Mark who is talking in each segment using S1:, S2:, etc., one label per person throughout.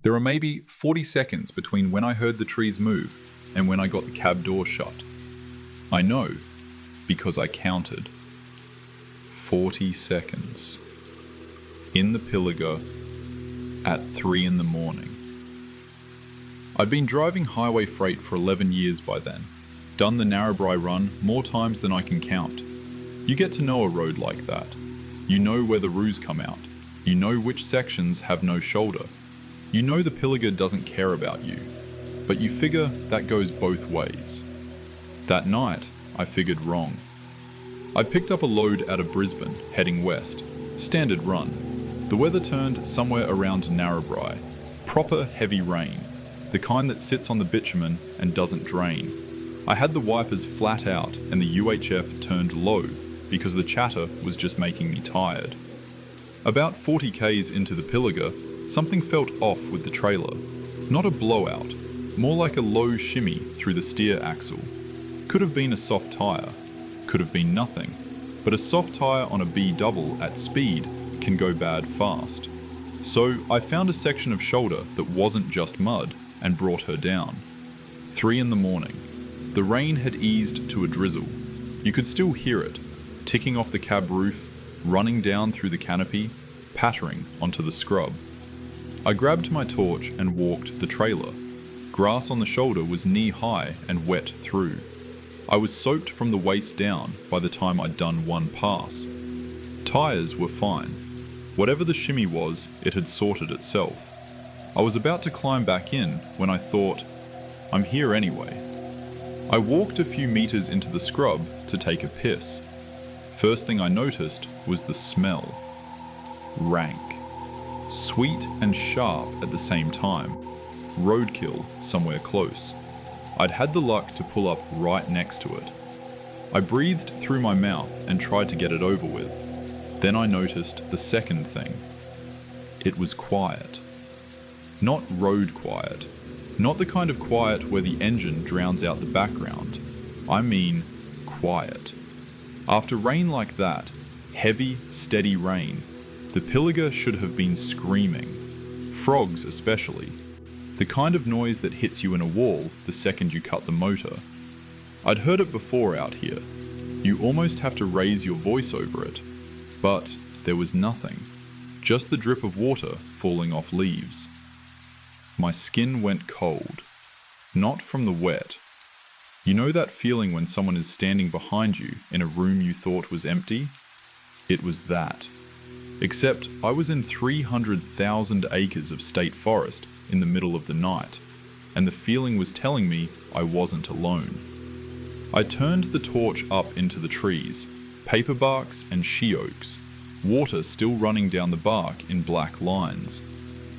S1: There are maybe 40 seconds between when I heard the trees move and when I got the cab door shut. I know because I counted. 40 seconds. In the Pilliga at 3 in the morning. I'd been driving highway freight for 11 years by then. Done the Narrabri run more times than I can count. You get to know a road like that. You know where the roos come out. You know which sections have no shoulder. You know the Pilliga doesn't care about you. But you figure that goes both ways. That night, I figured wrong. I picked up a load out of Brisbane, heading west. Standard run. The weather turned somewhere around Narrabri. Proper heavy rain. The kind that sits on the bitumen and doesn't drain. I had the wipers flat out and the UHF turned low because the chatter was just making me tired. About 40 k's into the Pilliga, something felt off with the trailer. Not a blowout, more like a low shimmy through the steer axle. Could have been a soft tyre, could have been nothing, but a soft tyre on a B-double at speed can go bad fast. So I found a section of shoulder that wasn't just mud and brought her down. 3 in the morning. The rain had eased to a drizzle. You could still hear it, ticking off the cab roof, running down through the canopy, pattering onto the scrub. I grabbed my torch and walked the trailer. Grass on the shoulder was knee-high and wet through. I was soaked from the waist down by the time I'd done one pass. Tyres were fine. Whatever the shimmy was, it had sorted itself. I was about to climb back in when I thought, I'm here anyway. I walked a few meters into the scrub to take a piss. First thing I noticed was the smell. Rank. Sweet and sharp at the same time. Roadkill somewhere close. I'd had the luck to pull up right next to it. I breathed through my mouth and tried to get it over with. Then I noticed the second thing. It was quiet. Not road quiet. Not the kind of quiet where the engine drowns out the background. I mean quiet. After rain like that, heavy, steady rain, the Pilliga should have been screaming. Frogs especially. The kind of noise that hits you in a wall the second you cut the motor. I'd heard it before out here. You almost have to raise your voice over it. But there was nothing. Just the drip of water falling off leaves. My skin went cold. Not from the wet. You know that feeling when someone is standing behind you in a room you thought was empty? It was that. Except I was in 300,000 acres of state forest in the middle of the night, and the feeling was telling me I wasn't alone. I turned the torch up into the trees, paper barks and she oaks, water still running down the bark in black lines.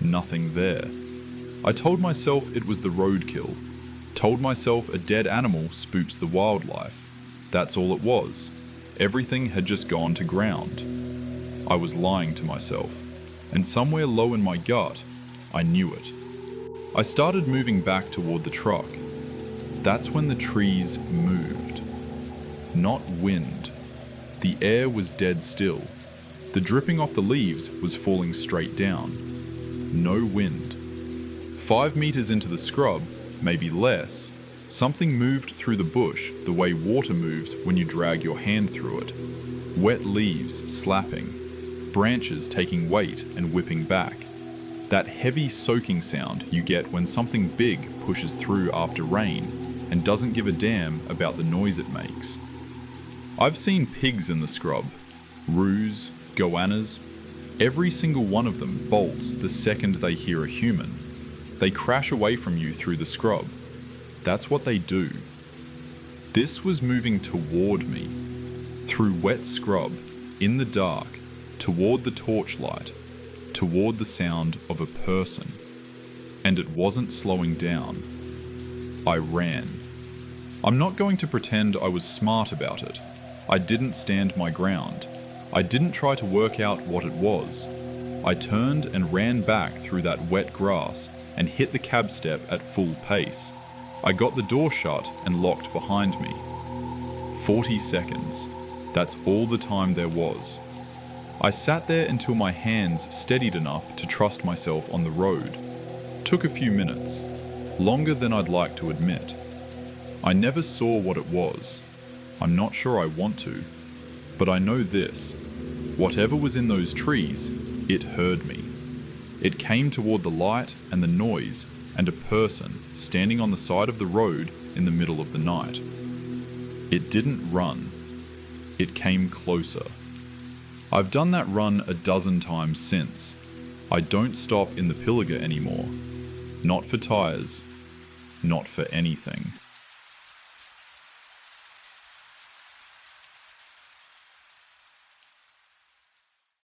S1: Nothing there. I told myself it was the roadkill. Told myself a dead animal spooks the wildlife. That's all it was. Everything had just gone to ground. I was lying to myself, and somewhere low in my gut, I knew it. I started moving back toward the truck. That's when the trees moved. Not wind. The air was dead still. The dripping off the leaves was falling straight down. No wind. 5 meters into the scrub, maybe less, something moved through the bush the way water moves when you drag your hand through it. Wet leaves slapping, branches taking weight and whipping back. That heavy soaking sound you get when something big pushes through after rain and doesn't give a damn about the noise it makes. I've seen pigs in the scrub, roos, goannas. Every single one of them bolts the second they hear a human. They crash away from you through the scrub. That's what they do. This was moving toward me, through wet scrub, in the dark, toward the torchlight, toward the sound of a person. And it wasn't slowing down. I ran. I'm not going to pretend I was smart about it. I didn't stand my ground. I didn't try to work out what it was. I turned and ran back through that wet grass and hit the cab step at full pace. I got the door shut and locked behind me. 40 seconds. That's all the time there was. I sat there until my hands steadied enough to trust myself on the road. took a few minutes, longer than I'd like to admit. I never saw what it was. I'm not sure I want to, but I know this. Whatever was in those trees, it heard me. It came toward the light and the noise and a person standing on the side of the road in the middle of the night. It didn't run. It came closer. I've done that run a dozen times since. I don't stop in the Pilliga anymore. Not for tires. Not for anything.